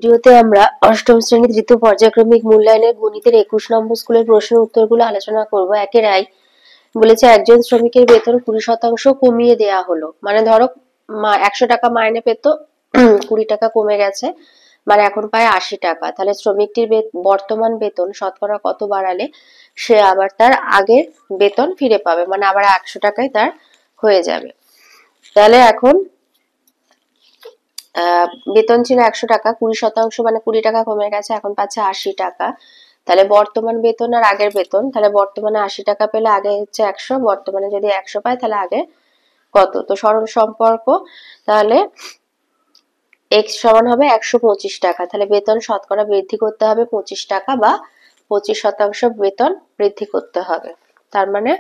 ভিডিওতে আমরা অষ্টম শ্রেণী তৃতীয় পর্যায়ক্রমিক মূল্যায়নের গণিতের 21 নম্বর স্কুলের প্রশ্নের উত্তরগুলো আলোচনা করব। একের আই বলেছে একজন শ্রমিকের বেতন 20% কমিয়ে দেয়া হলো, মানে ধরো 100 টাকা মাইনে পেত, 20 টাকা কমে গেছে, মানে এখন পায় 80 টাকা। তাহলে শ্রমিকটির বর্তমান বেতন শতকরা কত বাড়ালে সে আবার তার আগের বেতন ফিরে পাবে, মানে আবার 100 টাকায় তার হয়ে যাবে। তাহলে এখন বেতন ছিল 100 টাকা, 20% মানে 20 টাকা কমে গেছে, এখন পাচ্ছে 80 টাকা। তাহলে বর্তমান বেতন আর আগের বেতন, তাহলে বর্তমানে 80 টাকা পেলে আগে হচ্ছে 100, বর্তমানে যদি 100 পায় তাহলে আগে কত? তো সরল সম্পর্ক, তাহলে x সমান হবে 125 টাকা। তাহলে বেতন শতকরা বৃদ্ধি করতে হবে 25 টাকা, বা 25% বেতন বৃদ্ধি করতে হবে। তার মানে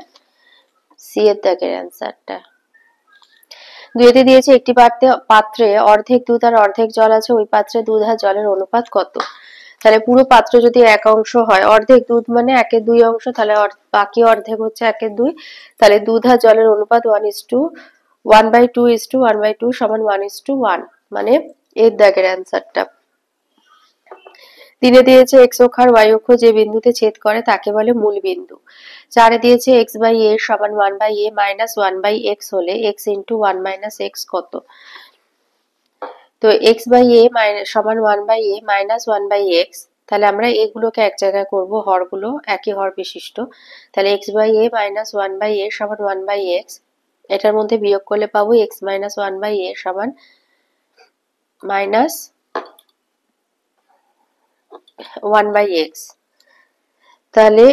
সি এর দাগের অ্যান্সারটা। দুইতে দিয়েছে একটি পাত্রে অর্ধেক দুধ আর অর্ধেক জল আছে, ওই পাত্রে দুধ আর জলের অনুপাত কত? তাহলে পুরো পাত্র যদি এক অংশ হয়, অর্ধেক দুধ মানে 1/2 অংশ, তাহলে বাকি অর্ধেক হচ্ছে 1/2, তাহলে দুধ আর জলের অনুপাত 1/2 সমান 1:1, মানে এর দাগের অ্যান্সারটা। তিনে দিয়েছে x অক্ষ আর y অক্ষ যে বিন্দুতে ছেদ করে তাকে বলে মূল বিন্দু। চারে দিয়েছে x/a সমান 1/a মাইনাস 1/x হলে x ইন্টু 1 মাইনাস x কত? তো x/a সমান 1/a মাইনাস 1/x, তাহলে আমরা এগুলোকে এক জায়গায় করব, হরগুলো একই হর বিশিষ্ট। তাহলে x/a মাইনাস 1/a সমান 1/x, এটার মধ্যে বিয়োগ করলে পাবো x মাইনাস 1/a সমান মাইনাস 1/x। তাহলে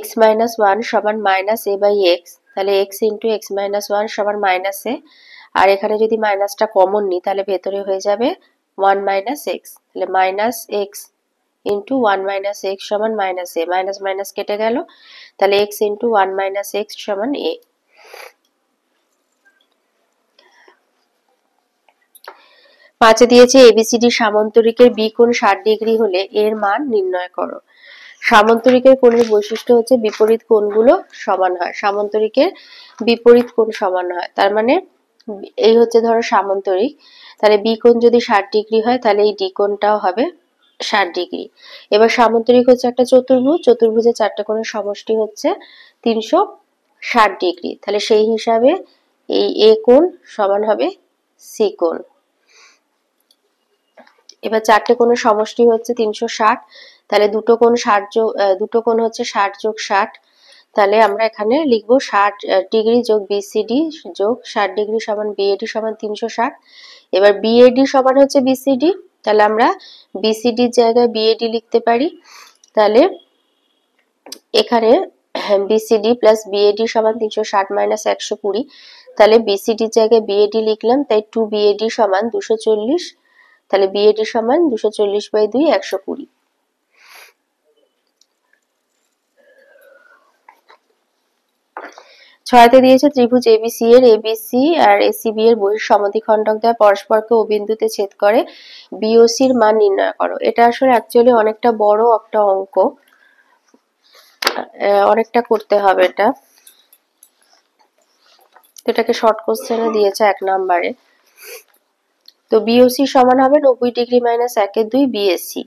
x মাইনাস 1 সমান মাইনাস a/x, তাহলে x ইন্টু x মাইনাস 1 সমান মাইনাস a, আর এখানে যদি মাইনাসটা কমন নিই তাহলে ভেতরে হয়ে যাবে 1 মাইনাস x, তাহলে minus x into 1 minus x সমান মাইনাস a, মাইনাস মাইনাস কেটে গেল, তাহলে x ইন্টু 1 মাইনাস x সমান a। পাঁচে দিয়েছে এবিসিডি সামান্তরিকের বি কোণ 60 ডিগ্রি হলে এর মান নির্ণয় করো। সামান্তরিকের কোণের বৈশিষ্ট্য হচ্ছে বিপরীত কোণগুলো সমান হয়, সামান্তরিকের বিপরীত কোণ সমান হয়। তার মানে এই হচ্ছে ধরো সামান্তরিক, তাহলে বি কোণ যদি 60 ডিগ্রি হয় তাহলে এই ডি কোণটাও হবে 60 ডিগ্রি। এবার সামান্তরিক হচ্ছে একটা চতুর্ভুজ, চতুর্ভুজের চারটে কোণের সমষ্টি হচ্ছে 360 ডিগ্রি, তাহলে সেই হিসাবে এই এ কোণ সমান হবে সি কোণ। এবার চারটে কোণের সমষ্টি হচ্ছে 360, তাহলে দুটো কোণ হচ্ছে 60 যোগ 60, তাহলে আমরা এখানে লিখবো 60 ডিগ্রি যোগ বিসিডি যোগ 60 ডিগ্রি সমান বিএডি সমান 360। এবার বিএডি সমান হচ্ছে বিসিডি, তাহলে আমরা বিসিডির জায়গায় বিএডি লিখতে পারি। তাহলে এখানে বিসিডি প্লাস বিএডি সমান 360 মাইনাস 120, তাহলে বিসিডির জায়গায় বিএডি লিখলাম, তাই 2 বিএডি সমান 240, তাহলে বিএডি সমান 240/2 120। ছয়তে দিয়েছে ত্রিভুজ এবিসি এর এবিসি আর এসিবি এর বহিঃ সমদ্বিখণ্ডক দ্বারা পরস্পরকে ও বিন্দুতে ছেদ করে বিওসির মান নির্ণয় করো। এটা আসলে অ্যাকচুয়ালি অনেকটা বড় একটা অঙ্ক, অনেকটা করতে হবে এটা। এটাকে শর্ট কোশ্চেনে দিয়েছে 1 নম্বরে। তো বিওসি সমান হবে 90 ডিগ্রি মাইনাস 1/2 বিএসি,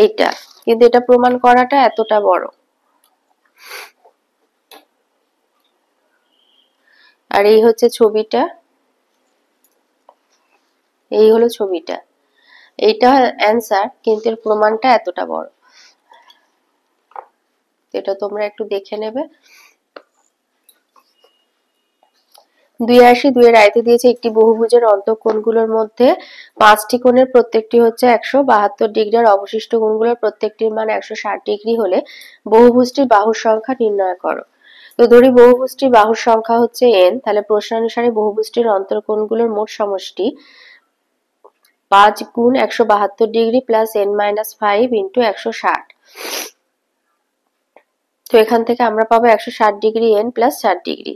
এটা কিন্তু এটা প্রমাণ করাটা এতটা বড়। আর এই হচ্ছে ছবিটা, এই হলো ছবিটা, এইটা অ্যান্সার, কিন্তু এর প্রমাণটা এতটা বড়, এটা তোমরা একটু দেখে নেবে। 82 এর আয়তে দিয়েছে একটি বহুভুজের অন্তঃকোণগুলোর মধ্যে 5টি কোণের প্রত্যেকটি হচ্ছে 172 ডিগ্রি আর অবশিষ্ট কোণগুলোর প্রত্যেকটির মান 160 ডিগ্রি হলে বহুভুজটির বাহুর সংখ্যা নির্ণয় করো। তো ধরি বহুভুজটির বাহুর সংখ্যা হচ্ছে n, তাহলে প্রশ্নানুসারে বহুভুজটির অন্তঃকোণগুলোর মোট সমষ্টি 5 গুণ 172 degree plus n minus 5 into 160। তো এখান থেকে আমরা পাবো 160 ডিগ্রি n প্লাস 60 ডিগ্রি,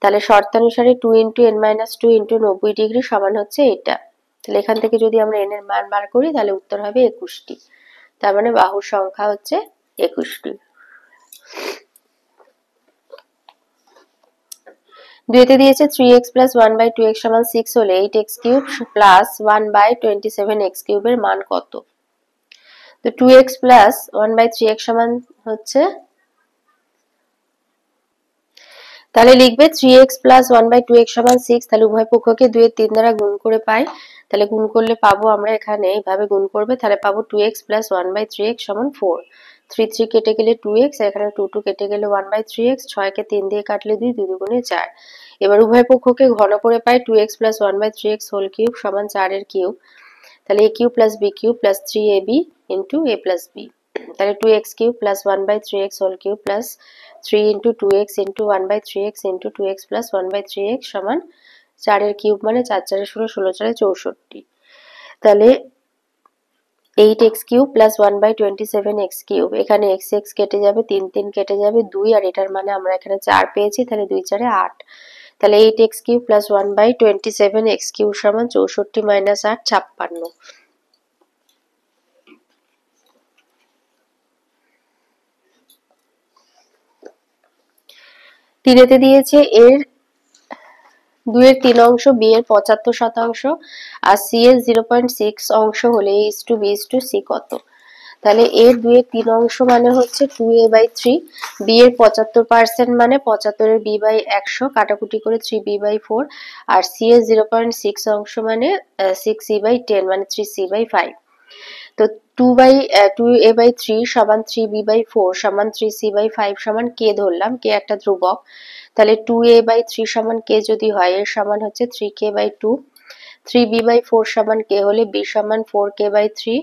তাহলে শর্তানুসারে 2 into n minus 2 into 90 degree সমান হচ্ছে এটা। তাহলে এখান থেকে যদি আমরা n এর মান বার করি তাহলে উত্তর হবে 21টি, তার মানে বাহুর সংখ্যা হচ্ছে 21টি। দুইতে দিয়েছে 3x প্লাস 1/2x সমান 6 হলে 8x কিউব প্লাস 1/27x কিউবের মান কত? তো 2x প্লাস 1/3x সমান হচ্ছে, তাহলে লিখবে 3x প্লাস 1/2x সমান 6, তাহলে উভয় পক্ষকে 2 এর 3 দ্বারা গুণ করে পাই, তাহলে গুণ করলে পাবো আমরা এখানে এইভাবে গুণ করবে, তাহলে পাবো 2x প্লাস 1/3x সমান 4, 3 3 কেটে গেলে 2x, এখানে 2 2 কেটে গেলে 1/3x, 6 কে 3 দিয়ে কাটলে 2, 2 দুগুণে 4। এবার উভয় পক্ষকে ঘন করে পাই 2x plus 1/3x whole cube সমান 4 এর কিউব, তাহলে a cube plus b cube plus 3ab into a plus b, তাহলে 2x cube plus 1/3x whole cube plus 3 into 2x into 1/3x into 2x plus 1/3x সমান 4 এর cube মানে 4 4 16, 16 4 64, তাহলে 8x cube plus 1/27x cube, এখানে x x কেটে যাবে, 3 3 কেটে যাবে 2, আর এটার মানে আমরা এখানে 4 পেয়েছি, তাহলে 2 4 8, তাহলে 8x cube plus 1/27x cube সমান 64 মাইনাস 8 56। তিনেতে দিয়েছে এর 2 এর 3 অংশ b এর 75% আর c এর 0.6 অংশ হলে a:b:c কত? তাহলে এর 2 এর 3 অংশ মানে হচ্ছে 2a/3, b এর 75% মানে 75 এর b/100 কাটাকুটি করে 3b/4, আর c এর 0.6 অংশ মানে 6c/10 মানে 3c/5। তো 2a/3 সমান 3b/4 সমান 3c/5 সমান k ধরলাম, k একটা ধ্রুবক, তাহলে 2a/3 সমান k যদি হয় এর সমান হচ্ছে 3k/2, 3b/4 সমান k হলে b সমান 4k/3,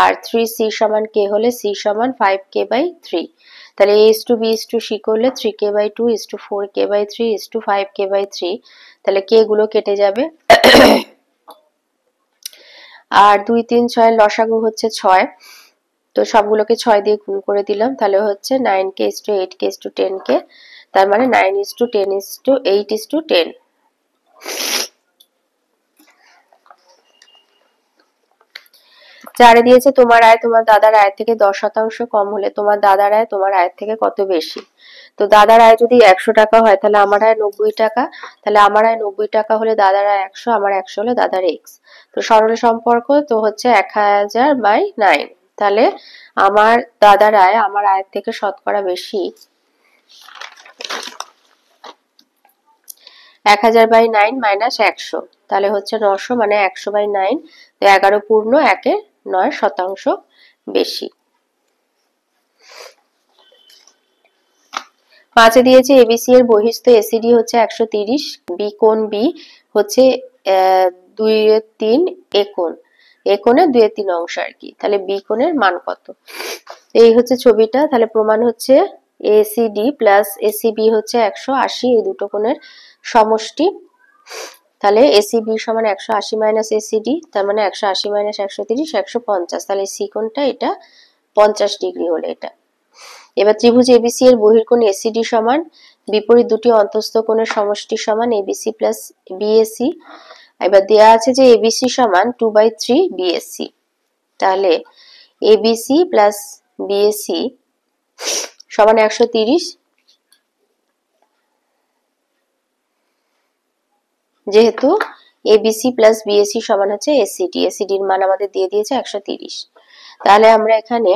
আর 3c সমান k হলে c সমান 5k/3, তাহলে a:b:c করলে 3k/2 4k/3 5k/3, তাহলে k গুলো কেটে যাবে, আর 2 3 6 লসাগু হচ্ছে 6, তো সবগুলোকে 6 দিয়ে গুণ করে দিলাম, তাহলে হচ্ছে 9k 8k 10k, তার মানে 9:10:8:10। 4 দিয়েছে তোমার আয় তোমার দাদার আয় থেকে 10% কম হলে তোমার দাদার আয় তোমার আয়ের থেকে কত বেশি? তো দাদার আয় যদি 100 টাকা হয় তাহলে আমার আয় 90 টাকা, তাহলে আমার আয় 90 টাকা হলে দাদার আয় 100, আমার 100 হলে দাদার x। তো সরল সম্পর্ক তো হচ্ছে 1000/9, তাহলে আমার দাদার আয় আমার আয়ের থেকে শতকরা বেশি 1000/9 মাইনাস 100, তাহলে হচ্ছে 900 মানে 100/9, তো 11 পূর্ণ 9% বেশি। 5 দিয়েছে এবিসি এর বহিস্থ এসিডি হচ্ছে 130, বি কোণ বি হচ্ছে 2/3 এ কোণ, এ কোণের 2/3 অংশ আর কি, তাহলে বি কোণের মান কত? এই হচ্ছে ছবিটা, তাহলে প্রমাণ হচ্ছে এসিডি প্লাস এসিবি হচ্ছে 180, এই দুটো কোণের সমষ্টি, তাহলে এসিবি সমান 180 মাইনাস এসিডি, তার মানে 180 মাইনাস 130 150, তাহলে সি কোণটা এটা 50 ডিগ্রি হলে এটা। এবার ত্রিভুজ এবিসি এর বহির্কোণ এসিডি সমান বিপরীত দুটি অন্তঃস্থ কোণের সমষ্টি সমান এবিসি প্লাস বিএসি, এবার দেয়া আছে যে এবিসি সমান 2/3 বিএসি, তাহলে এবিসি প্লাস বিএসি সমান 130, যেহেতু এবিসি প্লাস বিএসি সমান হচ্ছে এসিডি, এসিডির মান আমাদের দিয়ে দিয়েছে 130, তাহলে আমরা এখানে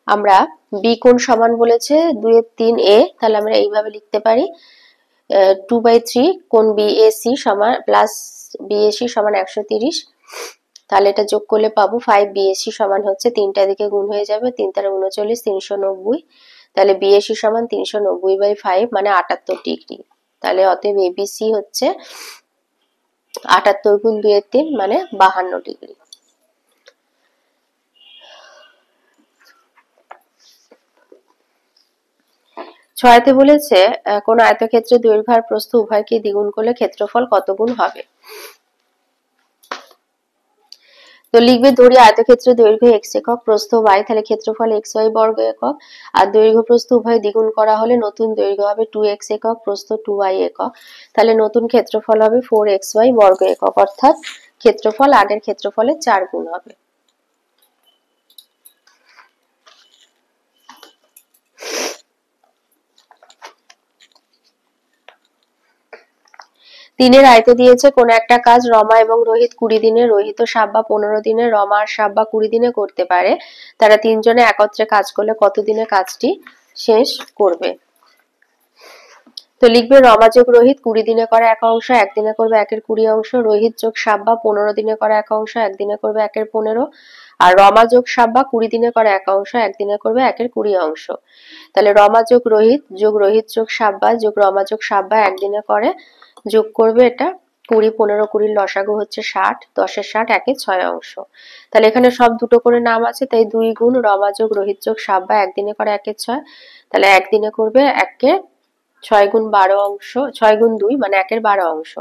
আমরা বি কোণ সমান বলেছে 2/3 তাহলে আমরা এইভাবে লিখতে পারি 2/3 কোণ বিএসি সমান প্লাস বিএসি সমান 130, তাহলে এটা যোগ করলে পাবো 5 বিএসি সমান হচ্ছে 3টা দিকে গুণ হয়ে যাবে, 3 × 39 390, তাহলে বিএসি সমান 390/5 মানে 78 ডিগ্রি, তাহলে অতএব এবিসি হচ্ছে 78 গুণ 2/3 মানে 52 ডিগ্রি। ছয়তে বলেছে কোন আয়তক্ষেত্রের দৈর্ঘ্য আর প্রস্থ উভয়কে দ্বিগুণ করলে ক্ষেত্রফল কত গুণ হবে? তো লিখবে ধরি আয়তক্ষেত্রের দৈর্ঘ্য x একক প্রস্থ y, তাহলে ক্ষেত্রফল xy বর্গ একক, আর দৈর্ঘ্য প্রস্থ উভয় দ্বিগুণ করা হলে নতুন দৈর্ঘ্য হবে 2x একক প্রস্থ 2y একক, তাহলে নতুন ক্ষেত্রফল হবে 4xy বর্গ একক, অর্থাৎ ক্ষেত্রফল আগের ক্ষেত্রফলের 4 গুণ হবে। তিনের আয়তে দিয়েছে কোন একটা কাজ রমা এবং রোহিত 20 দিনে, রোহিত ও সাব্বা 15 দিনে, রমা আর সাব্বা 20 দিনে করতে পারে। তারা তিনজনে একত্রে কাজ করলে কতদিনে কাজটি শেষ করবে? তো লিখবে রমা যোগ রোহিত 20 দিনে করা এক অংশ একদিনে করবে 1/20 অংশ, রোহিত যোগ সাব্বা 15 দিনে করা এক অংশ একদিনে করবে 1/15, আর রমা যোগ সাব্বা 20 দিনে করা এক অংশ একদিনে করবে 1/20 অংশ। তাহলে রমা যোগ রোহিত যোগ সাব্বা যোগ রমা যোগ সাব্বা একদিনে করে, যোগ করবে এটা 20, 15, 20 লসাগু হচ্ছে 60, 10-এর 60, 1-এ 6 অংশ। তাহলে এখানে সব দুটো করে নাম আছে, তাই 2 গুণ রমা যোগ রোহিত যোগ সাব্বা একদিনে করে 1-এর 6, তাহলে একদিনে করবে 1-এ 6 গুণ 12 অংশ, 6 গুণ 2 মানে 1-এর 12 অংশ।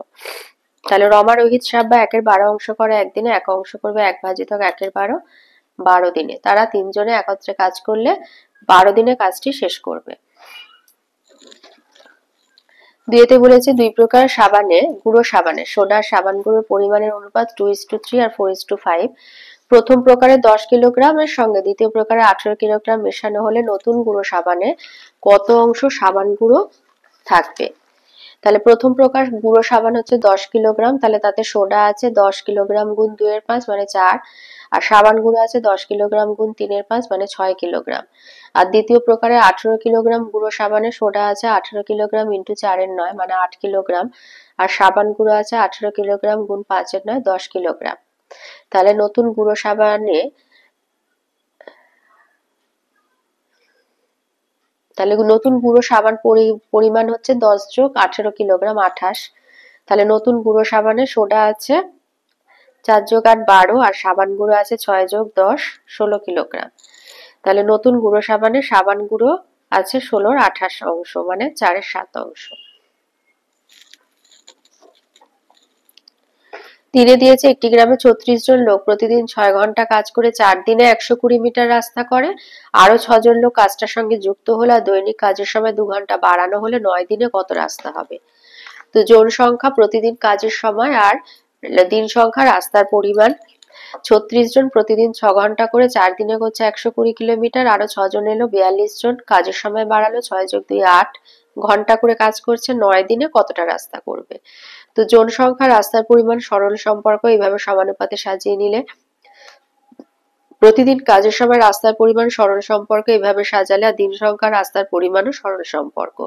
তাহলে রমা রোহিত সাব্বা 1-এর 12 অংশ করে একদিনে, 1 অংশ করবে 1/1/12, 12 দিনে। তারা তিনজনে একত্রে কাজ করলে 12 দিনে কাজটি শেষ করবে। দুইতে বলেছে দুই প্রকার সাবানে গুঁড়ো সাবানে সোডা সাবান গুঁড়োর পরিমাণের অনুপাত 2:3 আর 4:5। প্রথম প্রকারে 10 কিলোগ্রামের সঙ্গে দ্বিতীয় প্রকারে 18 কিলোগ্রাম মেশানো হলে নতুন গুঁড়ো সাবানে কত অংশ সাবান গুঁড়ো থাকবে? তাহলে প্রথম প্রকার গুঁড়ো সাবান হচ্ছে 10 কিলোগ্রাম, তাহলে তাতে সোডা আছে 10 কিলোগ্রাম গুণ 2/5 মানে 4, আর সাবান গুঁড়ো আছে 10 কিলোগ্রাম গুণ 3/5 মানে 6 কিলোগ্রাম। আর দ্বিতীয় প্রকারে 18 কিলোগ্রাম গুঁড়ো সাবানে সোডা আছে 18 কিলোগ্রাম ইন্টু 4/9 মানে 8 কিলোগ্রাম, আর সাবান গুঁড়ো আছে 18 কিলোগ্রাম গুণ 5/9 10 কিলোগ্রাম। তাহলে নতুন গুঁড়ো সাবানে তাহলে নতুন গুঁড়ো সাবান পরিমাণ হচ্ছে 10 যোগ 18 কিলোগ্রাম 28। তাহলে নতুন গুঁড়ো সাবানে সোডা আছে 4 যোগ 8 12, আর সাবান গুঁড়ো আছে 6 যোগ 10 16 কিলোগ্রাম। তাহলে নতুন গুঁড়ো সাবানে সাবান গুঁড়ো আছে 16-র 28 অংশ মানে 4-এর 7 অংশ। তিনে দিয়েছে একটি গ্রামে 36 জন লোক প্রতিদিন 6 ঘন্টা কাজ করে 4 দিনে 120 মিটার রাস্তা করে, আরো 6 জন লোক কাজটার সঙ্গে যুক্ত হলে আর দৈনিক কাজের সময় 2 ঘন্টা বাড়ানো হলে 9 দিনে কত রাস্তা হবে? তো জন সংখ্যা, প্রতিদিন কাজের সময় আর দিন সংখ্যা, রাস্তার পরিমাণ। 36 জন প্রতিদিন 6 ঘন্টা করে 4 দিনে করছে 120 কিলোমিটার, আরো 6 জন এলো 42 জন, কাজের সময় বাড়ালো 6 যোগ 2 8 ঘন্টা করে কাজ করছে 9 দিনে কতটা রাস্তা করবে? তো জন সংখ্যা রাস্তার পরিমাণ সরল সম্পর্ক এইভাবে সমানুপাতে সাজিয়ে নিলে, প্রতিদিন কাজের সময় রাস্তার পরিমাণ সরল সম্পর্ক এইভাবে সাজালে, আর দিন সংখ্যা রাস্তার পরিমাণও সরল সম্পর্ক।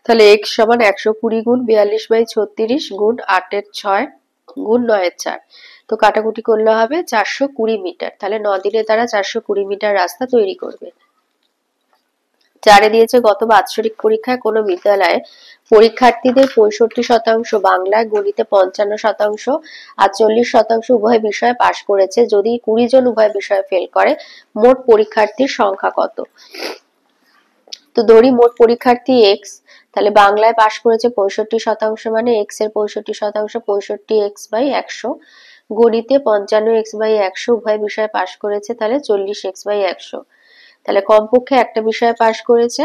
তাহলে x সমান 120 গুণ 42/36 গুণ 8-এর 6 গুণ 9-এর 4। তো কাটাকুটি করলে হবে 420 মিটার। তাহলে 9 দিনে তারা 420 মিটার রাস্তা তৈরি করবে। 4-এ দিয়েছে গত বাৎসরিক পরীক্ষায় কোনো বিদ্যালয়ে পরীক্ষার্থীদের 65% বাংলায়, গণিতে 55% আর 40% উভয় বিষয়ে পাশ করেছে। যদি 20 জন উভয় বিষয়ে ফেল করে, মোট পরীক্ষার্থীর সংখ্যা কত? তো ধরি মোট পরীক্ষার্থী x, তাহলে বাংলায় পাশ করেছে 65% মানে x এর 65% 65x/100, গণিতে 55x/100 উভয় বিষয়ে পাশ করেছে তাহলে 40x/100। তাহলে কমপক্ষে একটা বিষয়ে পাশ করেছে,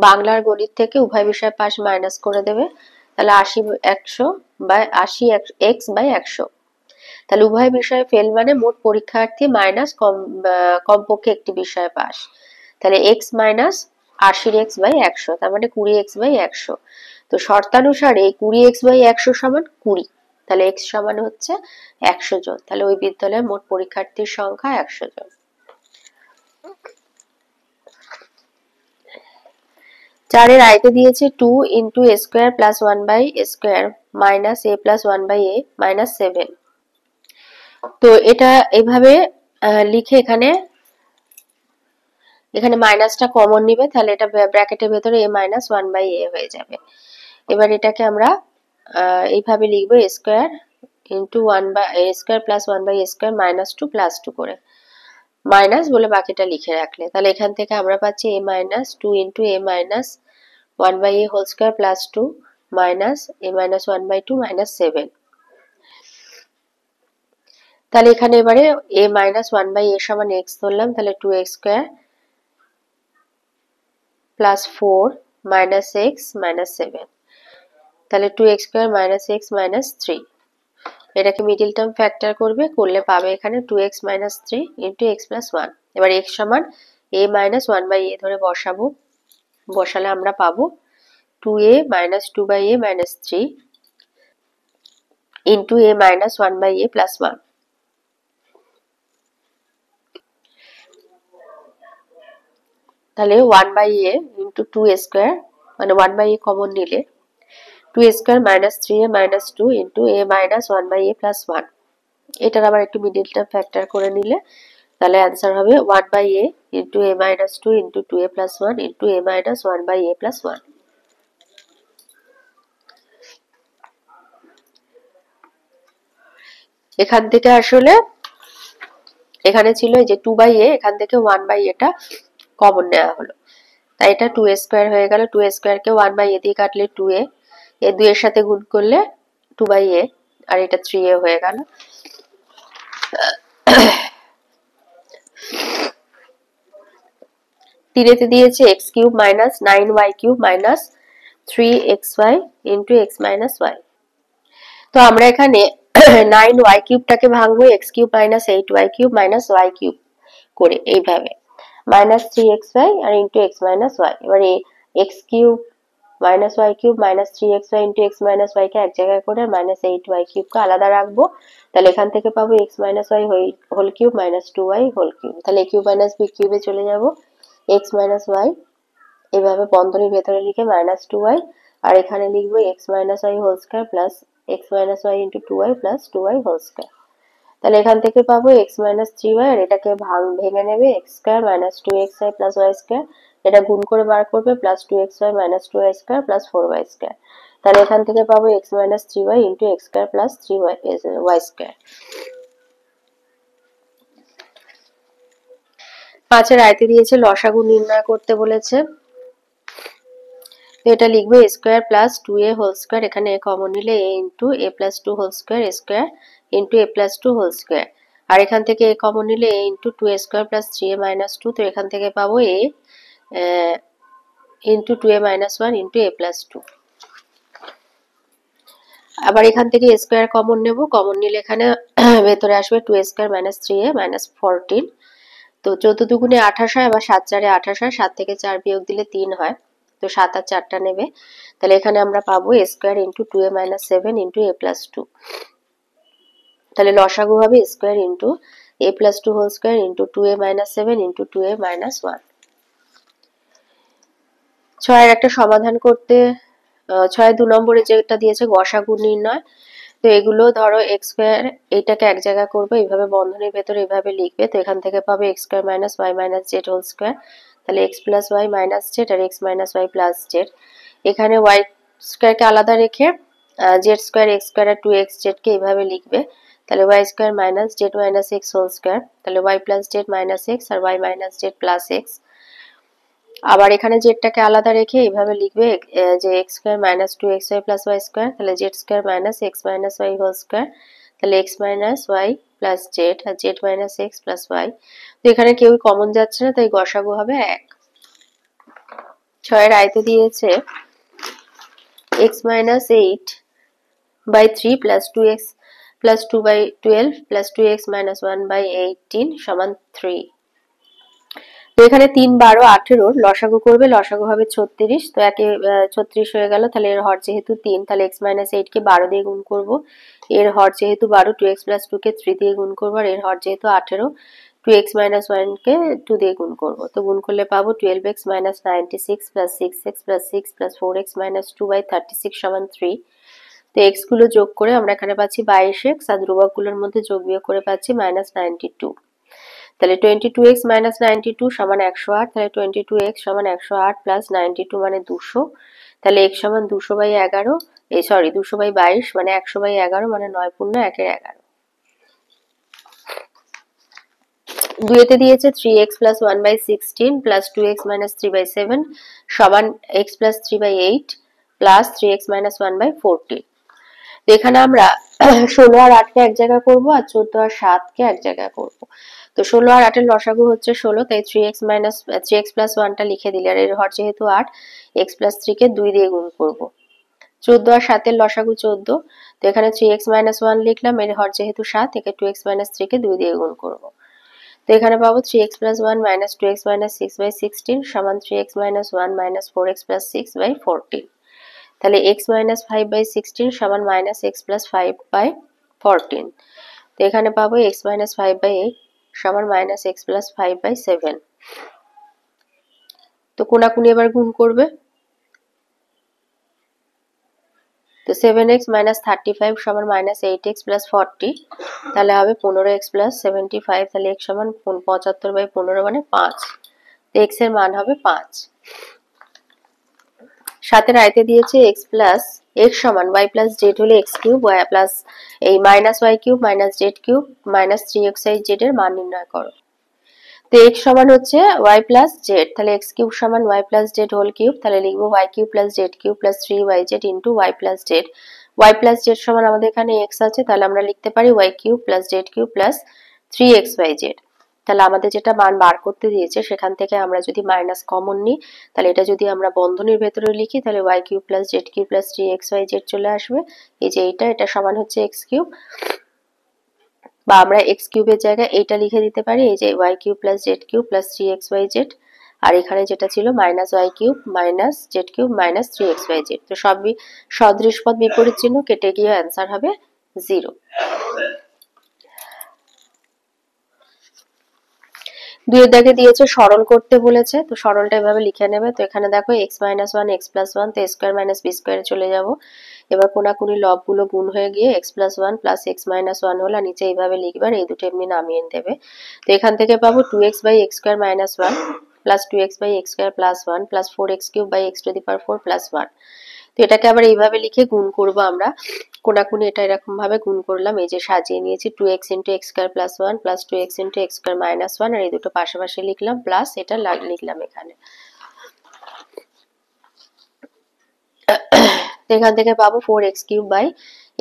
বাংলার গণিত থেকে উভয় বিষয়ে পাশ মাইনাস করে দেবে, তাহলে 80x/100। তাহলে উভয় বিষয়ে ফেল মানে মোট পরীক্ষার্থী মাইনাস কমপক্ষে একটি বিষয়ে পাশ, তাহলে x মাইনাস 80x/100 তার মানে 20x/100। তো শর্তানুসারে 20x/100 সমান 20, তাহলে x সমান হচ্ছে 100 জন। তাহলে ওই বিদ্যালয়ের মোট পরীক্ষার্থীর সংখ্যা 100 জন। 4-এর আয়তে দিয়েছে 2 × a² + 1/a² minus a + 1/a minus 7। তো এটা এভাবে লিখে এখানে মাইনাসটা কমন নিবে, তাহলে এটা ব্র্যাকেটের ভেতরে a - 1/a হয়ে যাবে। এবার এটাকে আমরা এইভাবে লিখবো a² × 1/a² + 1/a² - 2 + 2 করে, মাইনাস বলে বাকিটা লিখে রাখলে, তাহলে এখান থেকে আমরা পাচ্ছি a - 2 × a - 1/a² + 2 minus a - 1/2 minus 7। তাহলে এখানে এবারে a - 1/a সমান x ধরলাম, তাহলে 2x² + 4 মাইনাস x মাইনাস 7, তাহলে 2x² - x মাইনাস 3। এটাকে মিডল টার্ম ফ্যাক্টর করলে পাবে এখানে 2x - 3 × x + 1। এবার x সমান a - 1/a ধরে বসালে আমরা পাবো 2a - 2/a - 3 into A minus 1 by A plus 1। তাহলে 1 by A into 2 a square, মানে 1 বাই এ কমন নিলে 2 a square minus 3 a minus 2 into A minus 1 by A plus 1। এটার আবার একটু মিডিল টার্ম ফ্যাক্টর করে নিলে তাহলে অ্যান্সার হবে 1 by A into A minus 2 into 2 a plus 1 into A minus 1 by A plus 1। এখান থেকে আসলে এখানে ছিল যে 2 বাই এ, এখান থেকে 1 বাই এটা কমন নেওয়া হলো, তাই এটা 2 a স্কোয়ার হয়ে গেল। 2 a স্কোয়ারকে 1 বাই এ দিয়ে কাটলে 2 a, এ 2 এর সাথে গুণ করলে 2 বাই এ, আর এটা 3 a হয়ে গেল। তিনেতে দিয়েছে x cube minus 9y cube minus 3xy into x minus y. তো আমরা এখানে 9y কিউবটাকে ভাঙবো x cube minus 8y cube minus y cube করে, এইভাবে মাইনাস 3xy আর ইন্টু এক্স মাইনাস ওয়াই। এবারে x cube minus y cube minus 3xy into x minus y কে এক জায়গায় করে মাইনাস 8y কিউবকে আলাদা রাখবো। তাহলে এখান থেকে পাবো x minus Y whole cube minus 2y whole cube. তাহলে এ কিউব মাইনাস বি কিউবে চলে যাবো, এক্স মাইনাস ওয়াই এভাবে বন্ধনীর ভেতরে লিখে মাইনাস 2y, আর এখানে লিখবো X minus Y whole square plus X minus Y into 2y plus 2y whole square. তাহলে এখান থেকে পাবো এক্স মাইনাস 3y, আর এটাকে ভেঙে নেবে x square minus 2xy plus y square, এটা গুণ করে বার করবে plus 2xy minus 2y square plus 4y square. তাহলে এখান থেকে পাবো x minus 3y into x square plus 3y square. 5-এর আয়তে দিয়েছে লসাগু নির্ণয় করতে বলেছে, এটা লিখবে a square plus 2a whole square, এখানে এ কমন নিলে a into a plus 2 whole square a square into a plus 2 whole square, আর এখান থেকে এ কমন নিলে a into 2a square plus 3a minus 2। তো এখান থেকে পাবো a into 2a minus 1 into a plus 2। আবার এখান থেকে এ স্কোয়ার কমন নেব, কমন নিলে এখানে ভেতরে আসবে 2a square minus 3a minus 14। তো 14 দুগুণে 28 হয়, আবার 7 4-এ 28 হয়, 7 থেকে 4 বিয়োগ দিলে 3 হয়, তো 7 আর 4টা নেবে। তাহলে এখানে আমরা পাবো a square into 2a minus 7 into a plus 2। তাহলে লসাগু হবে a square into a plus 2 whole square into 2a minus 7 into 2a minus 1। 6-এর একটা সমাধান করতে 6 2 নম্বরে যেটা দিয়েছে গসাগু নির্ণয়। তো এগুলো ধরো এক্স স্কোয়ার, এইটাকে এক জায়গা করবে এইভাবে বন্ধনীর ভেতরে এইভাবে লিখবে। তো এখান থেকে পাবে x square minus y minus z whole square, তাহলে x plus y minus z আর x minus y plus z. এখানে ওয়াই স্কোয়ারকে আলাদা রেখে জেড স্কোয়ার এক্স স্কোয়ার আর 2x জেডকে এইভাবে লিখবে। তাহলে y square minus z minus x whole square, তাহলে y plus z minus x আর y minus z plus x. আবার এখানে জেডটাকে আলাদা রেখে এইভাবে লিখবে যে x square minus 2xy plus y square, তাহলে z square minus x minus Y whole square, তাহলে x minus y plus z আর z minus x plus y. তো এখানে কেউই কমন যাচ্ছে না, তাই গসাগু হবে 1। 6-এর আয়তে দিয়েছে X minus 8 by 3 plus 2x plus 2 by 12 plus 2x minus 1 by 18 সমান 3। তো এখানে 3 12 18 লসাগু করবে, লসাগু হবে 36। তো একে 36 হয়ে গেল, তাহলে এর হর যেহেতু 3, তাহলে x মাইনাস 8 কে 12 দিয়ে গুণ করব, এর হর যেহেতু 12 2x প্লাস 2 কে 3 দিয়ে গুণ করব, আর এর হর যেহেতু 18 2x মাইনাস 1 কে 2 দিয়ে গুণ করব। তো গুণ করলে পাবো 12x minus 96 plus 6x plus 6 plus 4x minus 2 by 36 সমান 3। তো x গুলো যোগ করে আমরা এখানে পাচ্ছি 22x, আর ধ্রুবকগুলোর মধ্যে যোগ বিয়োগ করে পাচ্ছি মাইনাস 92। তাহলে 22x মাইনাস 92 সমান 108, তাহলে 22x সমান 108 প্লাস 92 মানে 200, তাহলে x সমান 200 বাই 11, 200 বাই 22 মানে 100 বাই 11 মানে 9 পূর্ণ 1-এর 11। 2-এতে দিয়েছে 3x plus 1 by 16 plus 2x minus 3 by 7 সমান x plus 3 by 8 plus 3x minus 1 by 14। তো এখানে আমরা 16 আর 8 কে এক জায়গায় করব, আর 14 আর 7 কে এক জায়গায় করব। তো 16 আর 8-এর লসাগু হচ্ছে 16, তাই 3x প্লাস 1টা লিখে দিলে, আর এর হর যেহেতু 8 x প্লাস 3 কে 2 দিয়ে গুণ করব। 14 আর 7-এর লসাগু 14, তো এখানে 3x মাইনাস 1 লিখলাম, এর হর যেহেতু 7 একে 2x মাইনাস 3 কে 2 দিয়ে গুণ করব। তো এখানে পাবো 3x plus 1 minus 2x minus 6 by 16 সমান 3x minus 1 minus 4x plus 6 by 14। তাহলে x মাইনাস 5/16 সমান মাইনাস x প্লাস 5/14। তো এখানে পাবো x মাইনাস 5/8 সমান মাইনাস x প্লাস 5/7। তো কোনাকুনি এবার গুণ করবে। তো 7x মাইনাস 35 সমান মাইনাস 8x প্লাস 40, তাহলে হবে 15x প্লাস 75, তাহলে x সমান 75/15 মানে 5। তো x এর মান হবে 5। সাথে রাইতে দিয়েছে x প্লাস x সমান y প্লাস z হলে x কিউব y প্লাস এই minus y cube minus z cube minus 3xyz এর মান নির্ণয় করো। তো x সমান হচ্ছে y প্লাস z, তাহলে x কিউব সমান y plus z whole cube, তাহলে লিখবো y cube plus z cube plus 3yz into y plus z। y plus z সমান আমাদের এখানে x আছে, তাহলে আমরা লিখতে পারি y cube plus z cube plus 3xyz। তাহলে আমাদের যেটা মান বার করতে দিয়েছে সেখান থেকে আমরা যদি মাইনাস কমন নিই, তাহলে এটা যদি আমরা বন্ধনীর ভেতরে লিখি তাহলে y cube plus z cube plus 3xyz চলে আসবে। এই যে এটা সমান হচ্ছে x কিউব, বা আমরা x কিউবের জায়গায় এইটা লিখে দিতে পারি, এই যে y cube plus z cube plus 3xyz, আর এখানে যেটা ছিল minus y cube minus z cube minus 3xyz। তো সবই সদৃশ পদ বিপরীত চিহ্ন কেটে গিয়ে অ্যান্সার হবে 0। দুইয়ের দাগে দিয়েছে সরল করতে বলেছে, তো সরলটা এভাবে লিখে নেবে। তো এখানে দেখো x মাইনাস 1 x প্লাস 1, তো স্কোয়ার মাইনাস বি স্কোয়ারে চলে যাব। এবার কোনাকুনি লবগুলো গুণ হয়ে গিয়ে x plus 1 plus x minus 1 হলো, নিচে এইভাবে লিখবে আর এই দুটো এমনি নামিয়ে দেবে। তো এখান থেকে পাবো 2x by x square minus 1 plus 2x by x square plus 1 plus 4x cube by x to the power 4 plus 1। তো এটাকে আবার এইভাবে লিখে গুণ করব আমরা। কোনাকুনি এটা এরকম ভাবে গুণ করলাম, এই যে সাজিয়ে নিয়েছি 2x into x square plus 1 plus 2x into x square minus 1, আর এই দুটো পাশাপাশি লিখলাম প্লাস এটা লিখলাম এখানে। এখান থেকে পাবো 4x cube by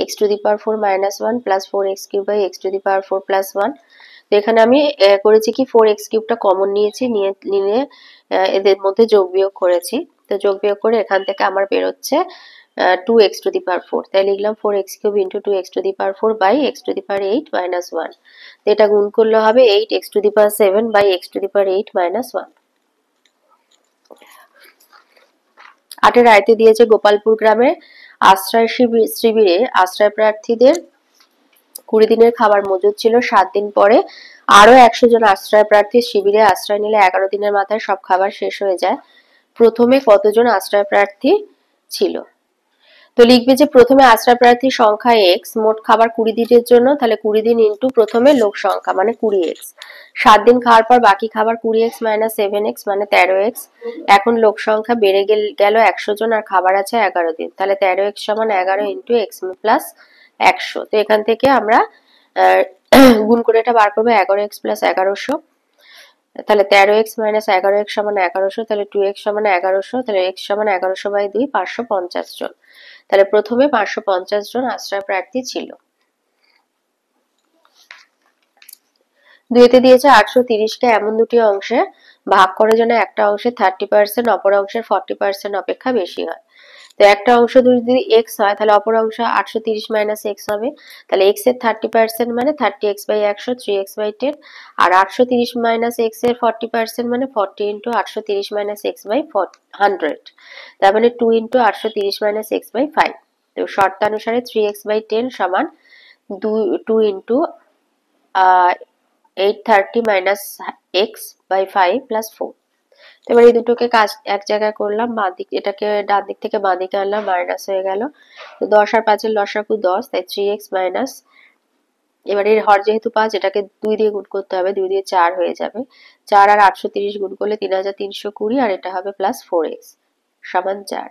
x to the power 4 minus 1 plus 4x cube by x to the power 4 plus 1। তো এখানে আমি করেছি কি 4x কিউবটা কমন নিয়েছি, নিয়ে এদের মধ্যে যোগ বিয়োগ করেছি। তো যোগ বিয়োগ করে এখান থেকে আমার বের হচ্ছে 2x টু দি পাওয়ার 4, তাই লিখলাম 4x কিউব into 2x to the power 4 by x to the power 8 minus 1। তো এটা গুণ করলে হবে 8x to the power 7 by x to the power 8 minus 1। 8 রাইতে দিয়েছে গোপালপুর গ্রামে আশ্রয় শিবিরে আশ্রয় প্রার্থীদের 20 দিনের খাবার মজুদ ছিল। 7 দিন পরে আরো 100 জন আশ্রয় প্রার্থী শিবিরে আশ্রয় নিলে 11 দিনের মাথায় সব খাবার শেষ হয়ে যায়। প্রথমে কতজন আশ্রয় প্রার্থী ছিল? তো লিখবে যে প্রথমে আশ্রয় প্রার্থীর সংখ্যা x, মোট খাবার 20 দিনের জন্য, তাহলে 20 দিন ইন্টু প্রথমে লোক সংখ্যা মানে 20x। 7 দিন খাওয়ার পর বাকি খাবার 20x মাইনাস 7x মানে 13x। এখন লোক সংখ্যা বেড়ে গেল 100 জন আর খাবার আছে 11 দিন, তাহলে 13x সমান 11 ইন্টু x প্লাস 100। তো এখান থেকে আমরা গুণ করে এটা বার করবো 11x প্লাস 1100, তাহলে 13x মাইনাস 11x সমান 1100, তাহলে 2x সমান 1100, তাহলে x সমান 1100 বাই 2 550 জন। তাহলে প্রথমে 550 জন আশ্রয় প্রার্থী ছিল। দুইতে দিয়েছে 830কে এমন দুটি অংশে ভাগ করে যেন একটা অংশের 30% অপর অংশের 40% অপেক্ষা বেশি হয়। তো একটা অংশ যদি x হয় তাহলে অপর অংশ 830 মাইনাস x হবে, তাহলে x এর 30% মানে 30x বাই 100 3x বাই 10, আর 830 মাইনাস x এর 40% মানে 40 ইন্টু 830 মাইনাস x বাই 100, তার মানে 2 ইন্টু 830 মাইনাস x বাই 5। তো শর্তানুসারে 3x বাই 10 সমান 2 into 830 minus x by 5 plus 4। এবার এই দুটোকে কাজ এক জায়গায় করলাম, বাঁ দিক এটাকে ডান দিক থেকে বাঁ দিকে আনলাম, মাইনাস হয়ে গেল। তো 10 আর 5 এর লসাগু 10, তাই 3x মাইনাস, এবার এর হর যেহেতু 5 এটাকে 2 দিয়ে গুণ করতে হবে, 2 দিয়ে 4 হয়ে যাবে। 4 আর 830 গুণ করলে 3320, আর এটা হবে প্লাস 4x সমান 4।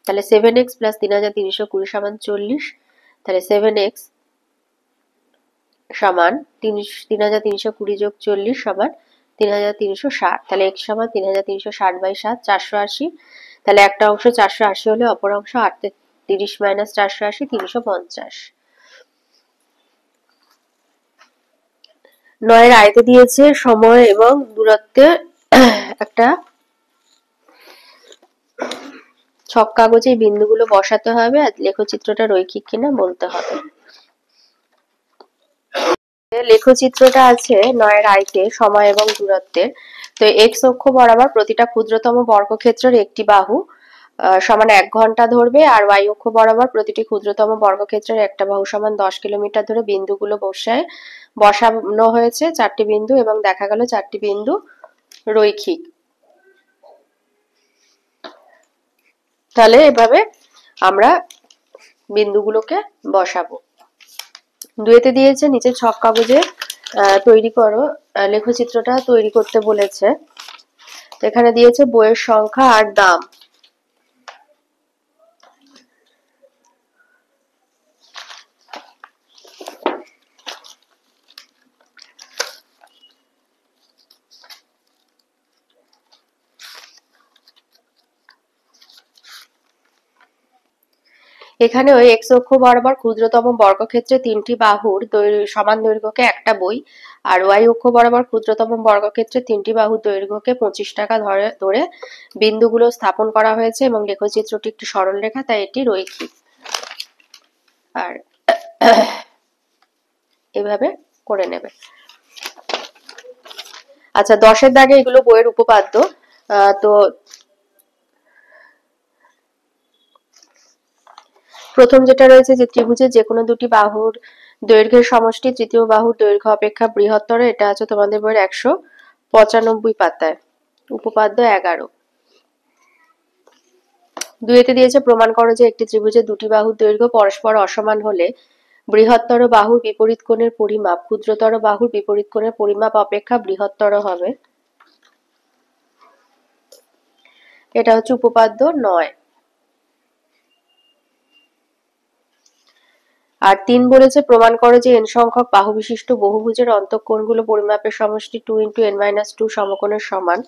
তাহলে 7x প্লাস 3320 সমান 40, তাহলে 7x সমান 3320 যোগ 40 সমান 3360, তাহলে x সমান 3360 বাই 7 480। তাহলে একটা অংশ 480 হলে অপর অংশ 38 মাইনাস 480 350। 9 আয়তে দিয়েছে সময় এবং দূরত্বে একটা ছক কাগজে বিন্দুগুলো বসাতে হবে আর লেখচিত্রটা রৈখিক কিনা বলতে হবে। লেখচিত্রটা আছে 9 আয়তে সময় এবং দূরত্বের। তো x অক্ষ বরাবর প্রতিটা ক্ষুদ্রতম বর্গক্ষেত্রের একটি বাহু সমান 1 ঘন্টা ধরবে। আর y অক্ষ বরাবর প্রতিটি ক্ষুদ্রতম বর্গক্ষেত্রের একটা বাহু সমান 10 কিলোমিটার ধরে বিন্দুগুলো বসানো হয়েছে 4টি বিন্দু, এবং দেখা গেল 4টি বিন্দু রৈখিক। তাহলে এভাবে আমরা বিন্দুগুলোকে বসাবো। 2 দিয়েছে নিচে ছক কাগজে তৈরি করো, লেখচিত্রটা তৈরি করতে বলেছে। এখানে দিয়েছে বইয়ের সংখ্যা আর দাম। এখানে ওই এক্স অক্ষ বরাবর ক্ষুদ্রতম বর্গক্ষেত্রে 3টি বাহুর সমান দৈর্ঘ্যকে একটা বই, আর ওয়াই অক্ষ বরাবর ক্ষুদ্রতম বর্গক্ষেত্রে 3টি বাহুর দৈর্ঘ্যকে 25 টাকা ধরে বিন্দুগুলো স্থাপন করা হয়েছে, এবং লেখচিত্রটি একটি সরল রেখা, তাই এটি রৈখিক। আর এভাবে করে নেবে। আচ্ছা, 10 দাগে এগুলো বইয়ের উপপাদ্য। তো প্রথম যেটা রয়েছে যে ত্রিভুজের যে কোনো দুটি বাহুর দৈর্ঘ্যের সমষ্টি তৃতীয় বাহুর দৈর্ঘ্য অপেক্ষা বৃহত্তর, এটা আছে তোমাদের বইয়ের 195 পাতায়, উপপাদ্য 11। 2 দিয়েছে প্রমাণ করো যে একটি ত্রিভুজের দুটি বাহুর দৈর্ঘ্য পরস্পর অসমান হলে বৃহত্তর বাহুর বিপরীত কোণের পরিমাপ ক্ষুদ্রতর বাহুর বিপরীত কোণের পরিমাপ অপেক্ষা বৃহত্তর হবে। এটা হচ্ছে উপপাদ্য 9। আর 3 বলেছে প্রমাণ করো যে n সংখ্যক বাহু বিশিষ্ট বহুভুজের অন্তঃকোণগুলো পরিমাপের সমষ্টি 2 × n-2 সমকোণের সমান।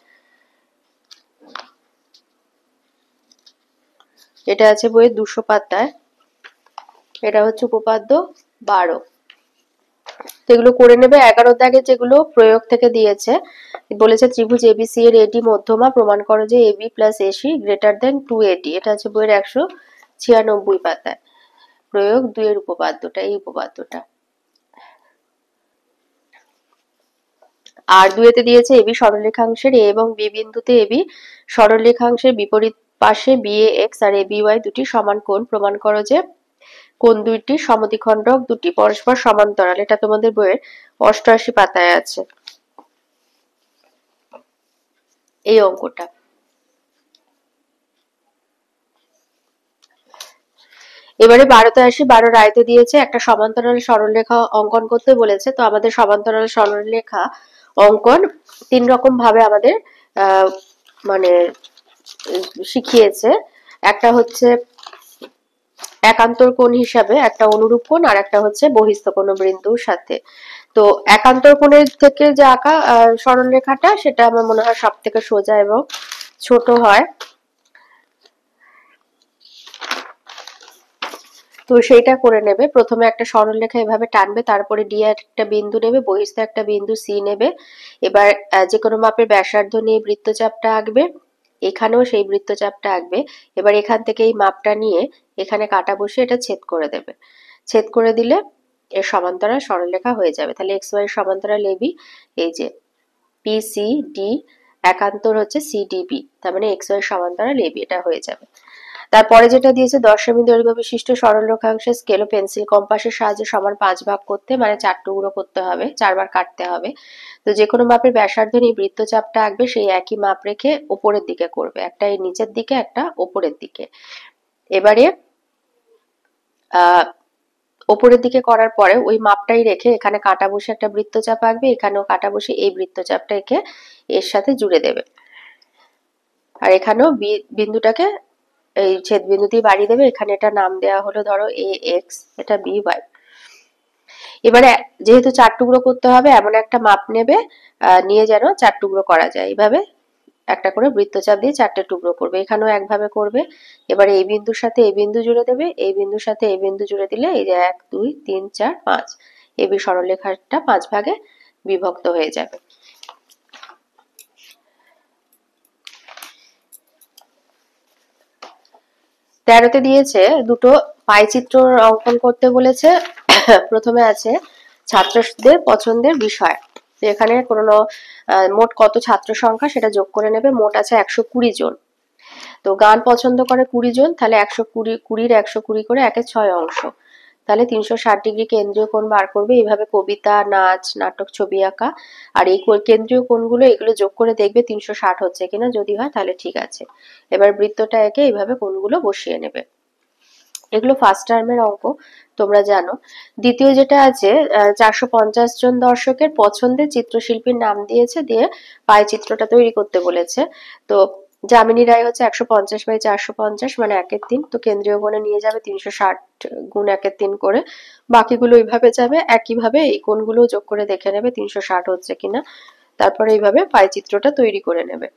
এটা আছে বইয়ের 200 পাতায়। এটা হচ্ছে উপপাদ্য 12। এগুলো করে নেবে। 11 দাগে যেগুলো প্রয়োগ থেকে দিয়েছে বলেছে ত্রিভুজ এবিসি এর এডি মধ্যমা, প্রমাণ করো যে AB plus AC greater than 2AD। এটা আছে বইয়ের 196 পাতায়, প্রয়োগ 2 এর উপপাদ্যটা, এই উপপাদ্যটা। আর 2 দিয়েছে এবি সরলরেখাংশের এ এবং বি বিন্দুতে এবি সরলরেখাংশের বিপরীত পাশে BAX আর ABY দুটি সমান কোণ, প্রমাণ করো যে কোণ দুইটি সমদ্বিখণ্ডক দুটি পরস্পর সমান্তরাল। এটা তোমাদের বইয়ের 88 পাতায় আছে এই অঙ্কটা। এবারে 12তে আসি। 12 রায়তে দিয়েছে একটা সমান্তরাল সরলরেখা অঙ্কন করতে বলেছে। তো আমাদের সমান্তরাল সরলরেখা অঙ্কন 3 রকম ভাবে আমাদের মানে শিখিয়েছে। একটা হচ্ছে একান্তর কোণ হিসাবে, একটা অনুরূপ কোণ, আর একটা হচ্ছে বহিস্থ কোণ বিন্দুর সাথে। তো একান্তর কোণের থেকে যে আঁকা সরলরেখাটা, সেটা আমার মনে হয় সব থেকে সোজা এবং ছোট হয়। তো সেইটা করে নেবে। প্রথমে একটা সরলরেখা এভাবে টানবে, তারপরে ডি একটা বিন্দু নেবে, বহিস্থ একটা বিন্দু সি নেবে। এবার যে কোনো মাপের ব্যাসার্ধ নিয়ে বৃত্তচাপটা আঁকবে, এখানেও সেই বৃত্তচাপটা আঁকবে। এবার এখান থেকে এই মাপটা নিয়ে এখানে কাটা বসে এটা ছেদ করে দেবে। ছেদ করে দিলে এর সমান্তরাল সরলরেখা হয়ে যাবে। তাহলে এক্স ওয়াই সমান্তরাল এবি, এই যে PCD একান্তর হচ্ছে CDB, তার মানে এক্স ওয়াই সমান্তরাল এবি, এটা হয়ে যাবে। তারপরে যেটা দিয়েছে 10 সেমি দৈর্ঘ্য বিশিষ্ট সরলরেখাংশের স্কেল ও পেন্সিল কম্পাসের সাহায্যে সমান 5 ভাগ করতে, মানে 4 টুকরো করতে হবে, 4 বার কাটতে হবে। তো যে কোনো মাপের ব্যাসার্ধ নিয়ে বৃত্তচাপটা আঁকবে, সেই একই মাপ রেখে উপরের দিকে করবে, একটা এই নিচের দিকে, একটা উপরের দিকে। এবারে উপরের দিকে করার পরে ওই মাপটাই রেখে এখানে কাটা বসে একটা বৃত্তচাপ আঁকবে, এখানেও কাটা বসে এই বৃত্তচাপটা এঁকে এর সাথে জুড়ে দেবে। আর এখানেও বিন্দুটাকে এই ছেদ বিন্দু দিয়ে বাড়িয়ে দেবে। এখানে এটা নাম দেওয়া হলো ধরো AX, এটা BY। এবারে যেহেতু 4 টুকরো করতে হবে, এমন একটা মাপ নেবে, নিয়ে যেন 4 টুকরো করা যায়। এইভাবে একটা করে বৃত্তচাপ দিয়ে 4টে টুকরো করবে। এখানেও একভাবে করবে। এবারে এই বিন্দুর সাথে এই বিন্দু জুড়ে দেবে, এই বিন্দুর সাথে এই বিন্দু জুড়ে দিলে এই যে 1 2 3 4 5 এবি সরলরেখাটা 5 ভাগে বিভক্ত হয়ে যাবে। তেরোতে দিয়েছে দুটো পাইচিত্র অঙ্কন করতে বলেছে। প্রথমে আছে ছাত্রদের পছন্দের বিষয়। এখানে কোনো মোট কত ছাত্র সংখ্যা সেটা যোগ করে নেবে। মোট আছে 120 জন। তো গান পছন্দ করে 20 জন, তাহলে 120, 20-র 120 করে 1/6 অংশ, তাহলে 360 ডিগ্রি কেন্দ্রীয় কোণ বার করবে। এইভাবে কবিতা, নাচ, নাটক, ছবি আঁকা আর এই কেন্দ্রীয় কোণগুলো এগুলো যোগ করে দেখবে 360 হচ্ছে কিনা, যদি হয় তাহলে ঠিক আছে। এবার বৃত্তটা এঁকে এইভাবে কোণগুলো বসিয়ে নেবে। এগুলো ফার্স্ট টার্মের অঙ্ক, তোমরা জানো। দ্বিতীয় যেটা আছে, 450 জন দর্শকের পছন্দের চিত্রশিল্পীর নাম দিয়েছে, দিয়ে পাই চিত্রটা তৈরি করতে বলেছে। তো যামিনী রায় হচ্ছে 150/450 মানে 1/3, তো কেন্দ্রীয় কোণে নিয়ে যাবে 360 গুণ 1/3 করে, বাকিগুলো এইভাবে যাবে। একইভাবে এই কোণগুলো যোগ করে দেখে নেবে 360 হচ্ছে কিনা, তারপরে এইভাবে পাই চিত্রটা তৈরি করে নেবে।